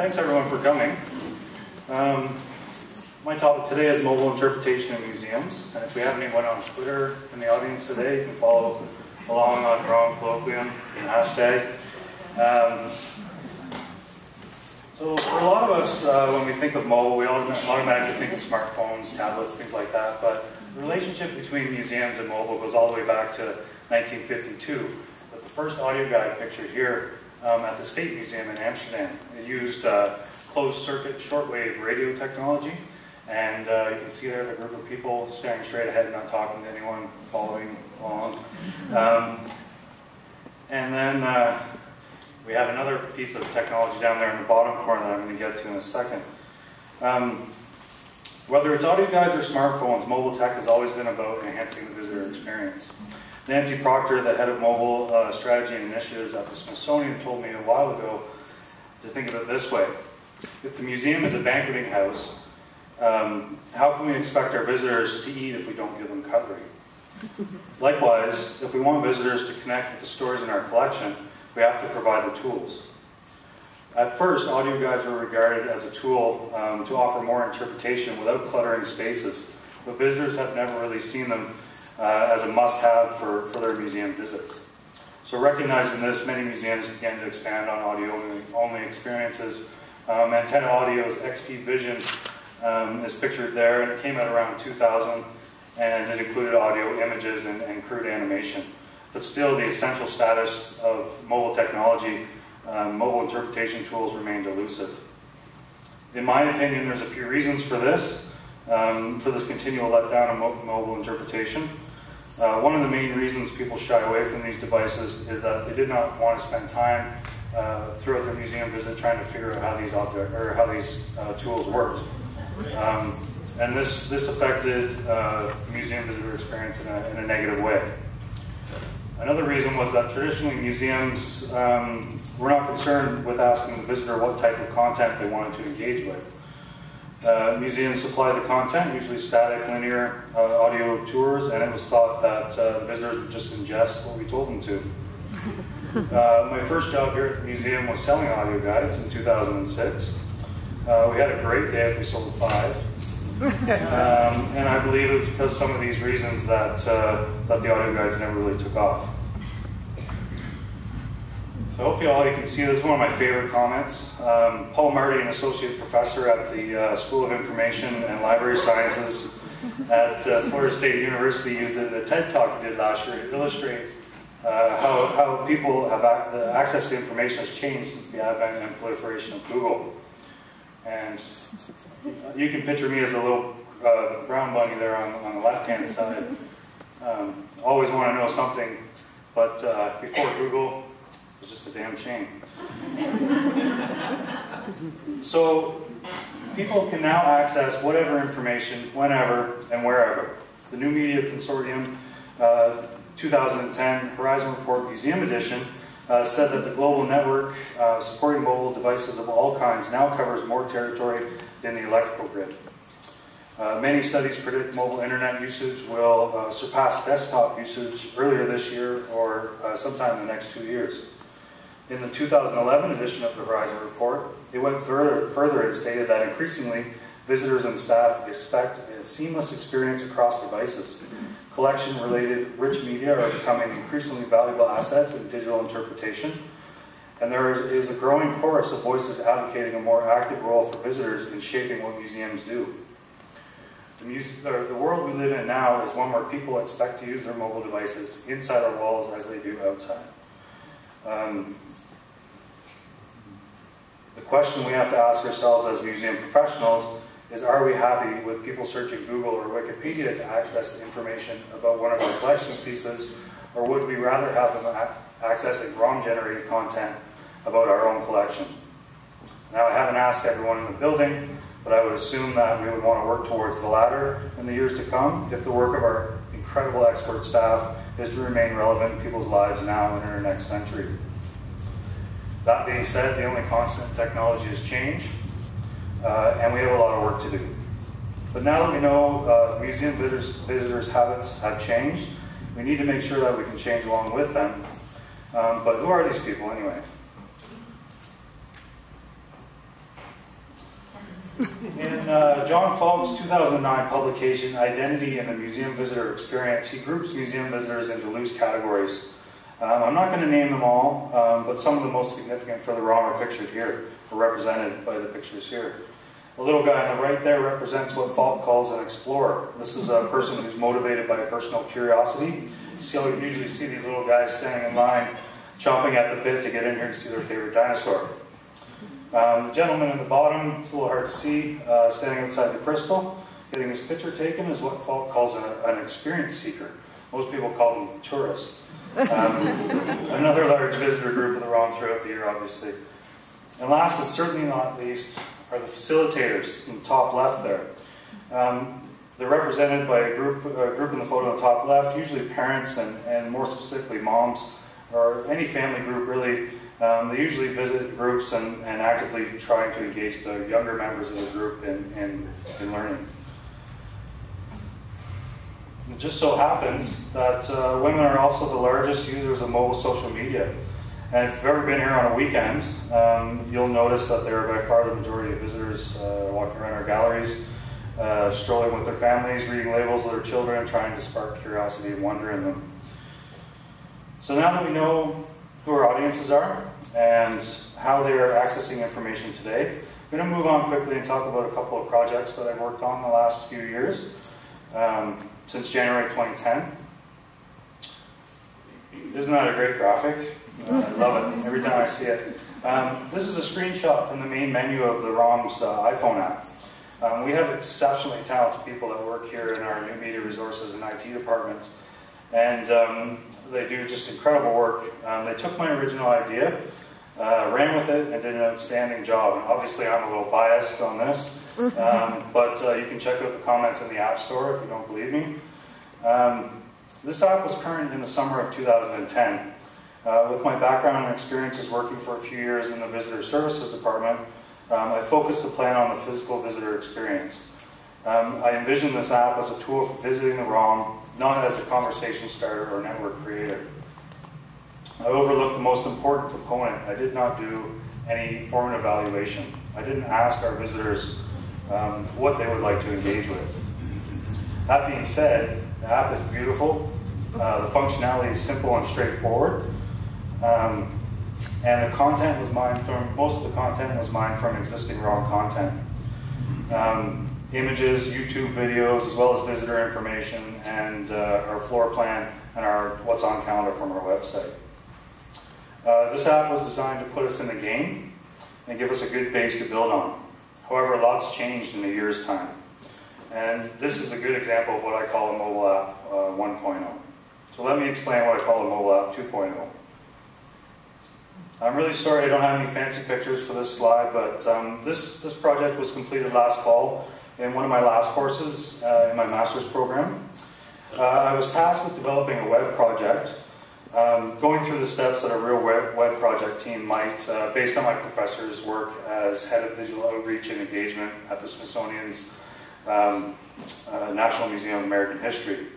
Thanks everyone for coming. My topic today is mobile interpretation in museums. And if we have anyone on Twitter in the audience today, you can follow along on your own Colloquium and hashtag. So for a lot of us, when we think of mobile, we automatically think of smartphones, tablets, things like that. But the relationship between museums and mobile goes all the way back to 1952. With the first audio guide pictured here at the State Museum in Amsterdam. It used closed-circuit shortwave radio technology. And you can see there the group of people staring straight ahead, not talking to anyone, following along. And then we have another piece of technology down there in the bottom corner that I'm going to get to in a second. Whether it's audio guides or smartphones, mobile tech has always been about enhancing the visitor experience. Nancy Proctor, the head of mobile strategy and initiatives at the Smithsonian, told me a while ago to think of it this way. If the museum is a banqueting house, how can we expect our visitors to eat if we don't give them cutlery? Likewise, if we want visitors to connect with the stories in our collection, we have to provide the tools. At first, audio guides were regarded as a tool to offer more interpretation without cluttering spaces, but visitors have never really seen them as a must-have for their museum visits. So recognizing this, many museums began to expand on audio-only experiences. Antenna Audio's XP Vision is pictured there, and it came out around 2000, and it included audio, images, and crude animation. But still, the essential status of mobile technology, mobile interpretation tools remained elusive. In my opinion, there's a few reasons for this continual letdown of mobile interpretation. One of the main reasons people shy away from these devices is that they did not want to spend time throughout their museum visit trying to figure out how these tools worked. And this affected the museum visitor experience in a negative way. Another reason was that traditionally museums were not concerned with asking the visitor what type of content they wanted to engage with. Museums supplied the content, usually static, linear audio tours, and it was thought that visitors would just ingest what we told them to. My first job here at the museum was selling audio guides in 2006. We had a great day if we sold 5. And I believe it was because of some of these reasons that the audio guides never really took off. So I hope you can see this is one of my favorite comments. Paul Marty, an associate professor at the School of Information and Library Sciences at Florida State University, used it in a TED Talk he did last year to illustrate how people have access to information has changed since the advent and proliferation of Google. And you can picture me as a little brown bunny there on the left-hand side. Always want to know something, but before Google, it was just a damn shame. So people can now access whatever information, whenever and wherever. The New Media Consortium 2010 Horizon Report Museum Edition said that the global network supporting mobile devices of all kinds now covers more territory than the electrical grid. Many studies predict mobile internet usage will surpass desktop usage earlier this year or sometime in the next 2 years. In the 2011 edition of the Horizon Report, it went further and stated that increasingly visitors and staff expect a seamless experience across devices. Collection-related rich media are becoming increasingly valuable assets in digital interpretation, and there is a growing chorus of voices advocating a more active role for visitors in shaping what museums do. The world we live in now is one where people expect to use their mobile devices inside our walls as they do outside. The question we have to ask ourselves as museum professionals is, are we happy with people searching Google or Wikipedia to access information about one of our collections pieces, or would we rather have them accessing ROM-generated content about our own collection? Now, I haven't asked everyone in the building, but I would assume that we would want to work towards the latter in the years to come if the work of our incredible expert staff is to remain relevant in people's lives now and in our next century. That being said, the only constant in technology is change. And we have a lot of work to do. But now that we know museum visitors' habits have changed, we need to make sure that we can change along with them. But who are these people anyway? In John Falk's 2009 publication, Identity in the Museum Visitor Experience, he groups museum visitors into loose categories. I'm not going to name them all, but some of the most significant for the ROM are pictured here, are represented by the pictures here. The little guy on the right there represents what Falk calls an explorer. This is a person who's motivated by a personal curiosity. You usually see these little guys standing in line, chomping at the bit to get in here to see their favorite dinosaur. The gentleman in the bottom, it's a little hard to see, standing outside the crystal, getting his picture taken, is what Falk calls an experience seeker. Most people call them tourists. Another large visitor group of the ROM throughout the year, obviously. And last but certainly not least are the facilitators in the top left there. They're represented by a group in the photo on the top left, usually parents and more specifically moms, or any family group really. They usually visit groups and actively trying to engage the younger members of the group in learning. It just so happens that women are also the largest users of mobile social media. And if you've ever been here on a weekend, you'll notice that there are by far the majority of visitors walking around our galleries, strolling with their families, reading labels with their children, trying to spark curiosity and wonder in them. So now that we know who our audiences are and how they are accessing information today, I'm going to move on quickly and talk about a couple of projects that I've worked on the last few years, since January 2010. Isn't that a great graphic? I love it every time I see it. This is a screenshot from the main menu of the ROM's iPhone app. We have exceptionally talented people that work here in our new media resources and IT departments, and they do just incredible work. They took my original idea, ran with it, and did an outstanding job. And obviously I'm a little biased on this, but you can check out the comments in the App Store if you don't believe me. This app was current in the summer of 2010. With my background and experiences working for a few years in the Visitor Services Department, I focused the plan on the physical visitor experience. I envisioned this app as a tool for visiting the ROM, not as a conversation starter or network creator. I overlooked the most important component. I did not do any formative evaluation. I didn't ask our visitors what they would like to engage with. That being said, the app is beautiful. The functionality is simple and straightforward. And the content was mined from, most of the content was mined from existing ROM content. Images, YouTube videos, as well as visitor information, and our floor plan, and our what's on calendar from our website. This app was designed to put us in the game and give us a good base to build on. However, lots changed in a year's time. And this is a good example of what I call a mobile app 1.0. So let me explain what I call a mobile app 2.0. I'm really sorry I don't have any fancy pictures for this slide, but this project was completed last fall in one of my last courses in my master's program. I was tasked with developing a web project, going through the steps that a real web project team might, based on my professor's work as head of digital outreach and engagement at the Smithsonian's National Museum of American History.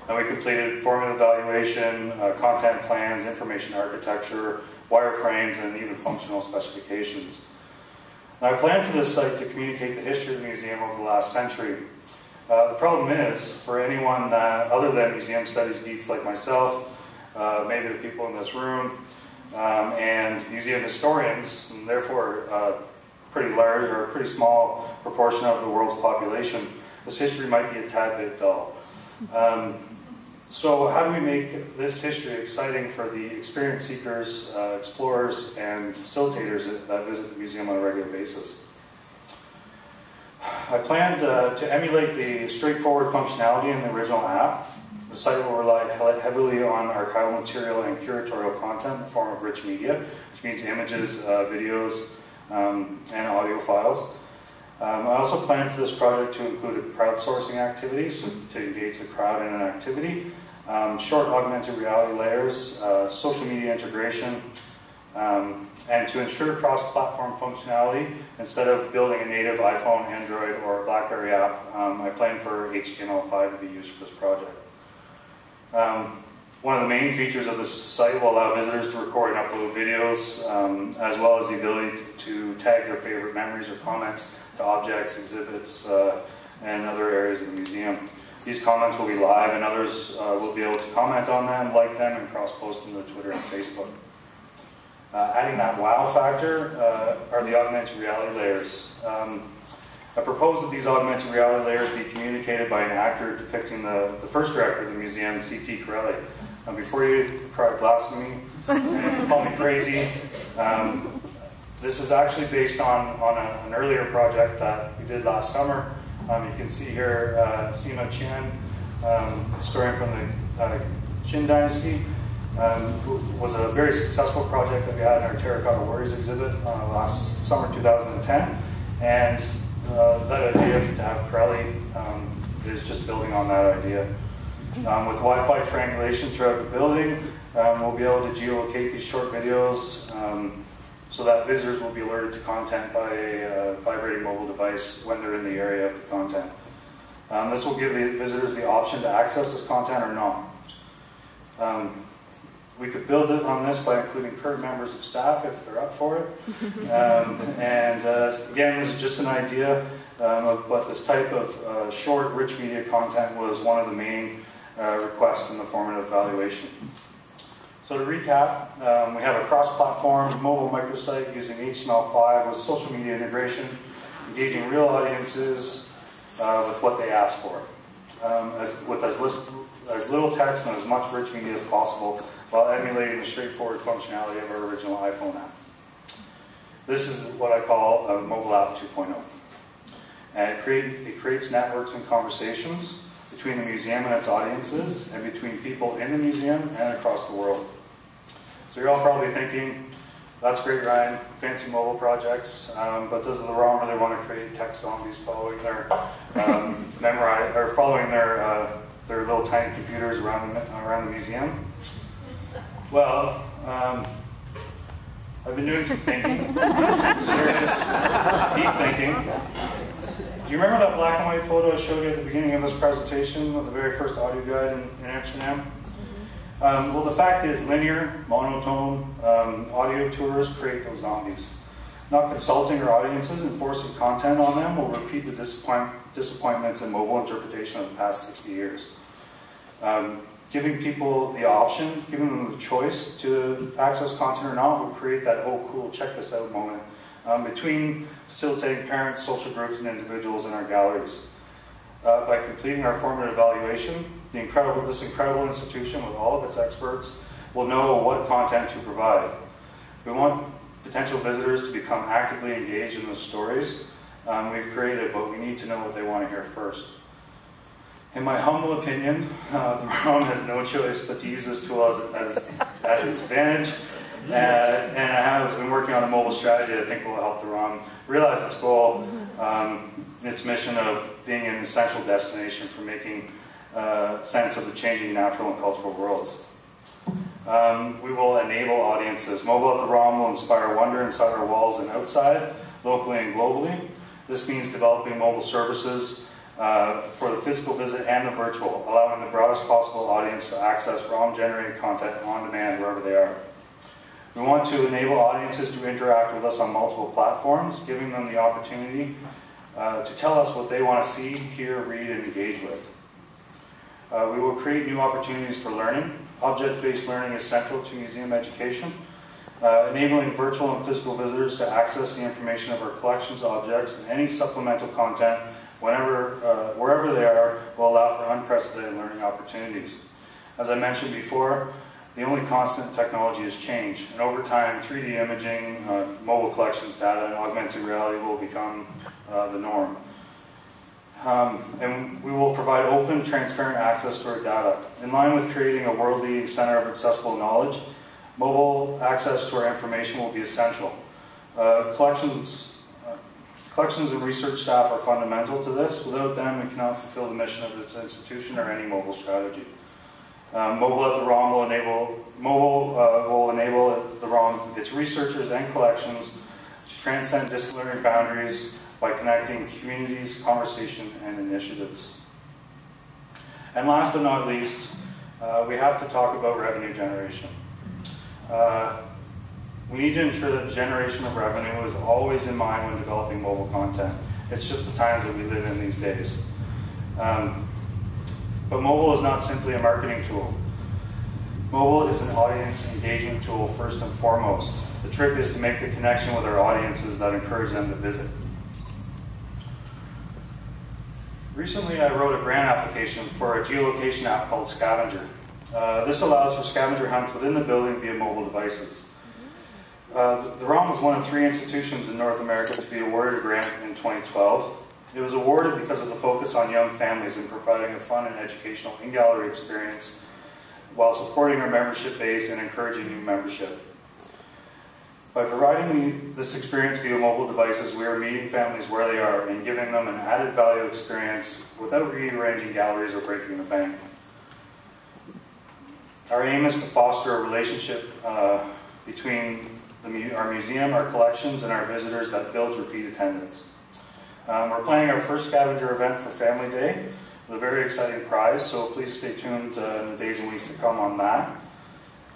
And we completed formative evaluation, content plans, information architecture, wireframes, and even functional specifications. Now, I planned for this site to communicate the history of the museum over the last century. The problem is, for anyone other than museum studies geeks like myself, maybe the people in this room, and museum historians, and therefore pretty large or a pretty small proportion of the world's population, this history might be a tad bit dull. So how do we make this history exciting for the experience seekers, explorers, and facilitators that visit the museum on a regular basis? I planned to emulate the straightforward functionality in the original app. The site will rely heavily on archival material and curatorial content in the form of rich media, which means images, videos, and audio files. I also planned for this project to include crowdsourcing activities, so to engage the crowd in an activity, short augmented reality layers, social media integration, and to ensure cross-platform functionality. Instead of building a native iPhone, Android, or BlackBerry app, I planned for HTML5 to be used for this project. One of the main features of this site will allow visitors to record and upload videos, as well as the ability to tag their favorite memories or comments to objects, exhibits, and other areas of the museum. These comments will be live, and others will be able to comment on them, like them, and cross-post them to Twitter and Facebook. Adding that wow factor are the augmented reality layers. I propose that these augmented reality layers be communicated by an actor depicting the first director of the museum, C.T. Corelli. Before you cry blasphemy and call me crazy, this is actually based on an earlier project that we did last summer. You can see here Sima Qian, historian from the Qin Dynasty, was a very successful project that we had in our Terracotta Warriors exhibit last summer 2010. And that idea to have Corelli is just building on that idea. With Wi-Fi triangulation throughout the building, we'll be able to geolocate these short videos so that visitors will be alerted to content by a vibrating mobile device when they're in the area of the content. This will give the visitors the option to access this content or not. We could build it on this by including current members of staff if they're up for it. Again, this is just an idea, but this type of short, rich media content was one of the main requests in the formative evaluation. So to recap, we have a cross-platform mobile microsite using HTML5 with social media integration, engaging real audiences with what they ask for, with as little text and as much rich media as possible, while emulating the straightforward functionality of our original iPhone app. This is what I call a mobile app 2.0. And it creates networks and conversations between the museum and its audiences, and between people in the museum and across the world. So you're all probably thinking, that's great, Ryan, fancy mobile projects, but does the ROM really want to create tech zombies following their following their little tiny computers around the museum? Well, I've been doing some thinking, serious, deep thinking. Do you remember that black and white photo I showed you at the beginning of this presentation of the very first audio guide in Amsterdam? Well, the fact is, linear, monotone audio tours create those zombies. Not consulting our audiences and forcing content on them will repeat the disappointments in mobile interpretation of the past 60 years. Giving people the option, giving them the choice to access content or not will create that, oh cool, check this out moment between facilitating parents, social groups, and individuals in our galleries. By completing our formative evaluation, this incredible institution with all of its experts will know what content to provide. We want potential visitors to become actively engaged in the stories we've created, but we need to know what they want to hear first. In my humble opinion, the ROM has no choice but to use this tool as its advantage. And I have been working on a mobile strategy that I think will help the ROM realize its goal, its mission of being an essential destination for making sense of the changing natural and cultural worlds. We will enable audiences. Mobile at the ROM will inspire wonder inside our walls and outside, locally and globally. This means developing mobile services for the physical visit and the virtual, allowing the broadest possible audience to access ROM-generated content on demand wherever they are. We want to enable audiences to interact with us on multiple platforms, giving them the opportunity to tell us what they want to see, hear, read, and engage with. We will create new opportunities for learning. Object-based learning is central to museum education, enabling virtual and physical visitors to access the information of our collections, objects, and any supplemental content wherever they are will allow for unprecedented learning opportunities. As I mentioned before, the only constant technology is change, and over time, 3D imaging, mobile collections data, and augmented reality will become the norm. And we will provide open, transparent access to our data. In line with creating a world-leading center of accessible knowledge, mobile access to our information will be essential. Collections and research staff are fundamental to this. Without them, we cannot fulfill the mission of this institution or any mobile strategy. Mobile at the ROM will enable the ROM, its researchers and collections to transcend disciplinary boundaries by connecting communities, conversation, and initiatives. And last but not least, we have to talk about revenue generation. We need to ensure that generation of revenue is always in mind when developing mobile content. It's just the times that we live in these days. But mobile is not simply a marketing tool. Mobile is an audience engagement tool first and foremost. The trick is to make the connection with our audiences that encourage them to visit. Recently, I wrote a grant application for a geolocation app called Scavenger. This allows for scavenger hunts within the building via mobile devices. The ROM was one of 3 institutions in North America to be awarded a grant in 2012. It was awarded because of the focus on young families and providing a fun and educational in-gallery experience while supporting our membership base and encouraging new membership. By providing this experience via mobile devices, we are meeting families where they are and giving them an added value experience without rearranging galleries or breaking the bank. Our aim is to foster a relationship between our museum, our collections, and our visitors that builds repeat attendance. We're planning our first scavenger event for Family Day with a very exciting prize, so please stay tuned in the days and weeks to come on that.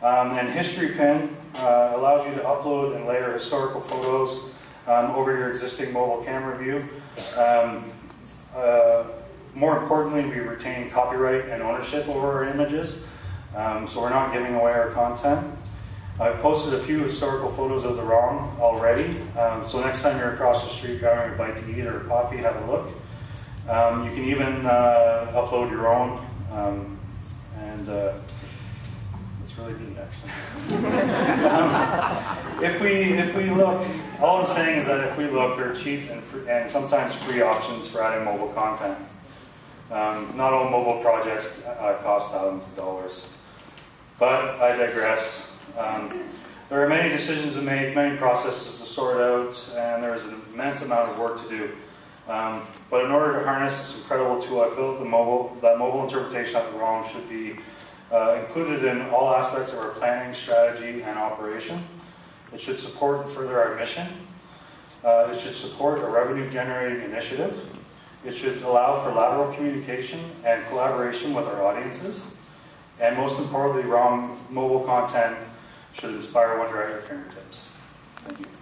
And History Pin allows you to upload and layer historical photos over your existing mobile camera view. More importantly, we retain copyright and ownership over our images, so we're not giving away our content. I've posted a few historical photos of the ROM already, so next time you're across the street grabbing a bite to eat or a coffee, have a look. You can even upload your own, and it's really neat, actually. If we look, all I'm saying is that if we look, there are cheap and sometimes free options for adding mobile content. Not all mobile projects cost thousands of dollars. But I digress. There are many decisions to make, many processes to sort out, and there is an immense amount of work to do. But in order to harness this incredible tool, I feel that mobile interpretation of the ROM should be included in all aspects of our planning, strategy, and operation. It should support and further our mission. It should support a revenue-generating initiative. It should allow for lateral communication and collaboration with our audiences. And most importantly, ROM mobile content should inspire wonder at your fingertips. Thank you.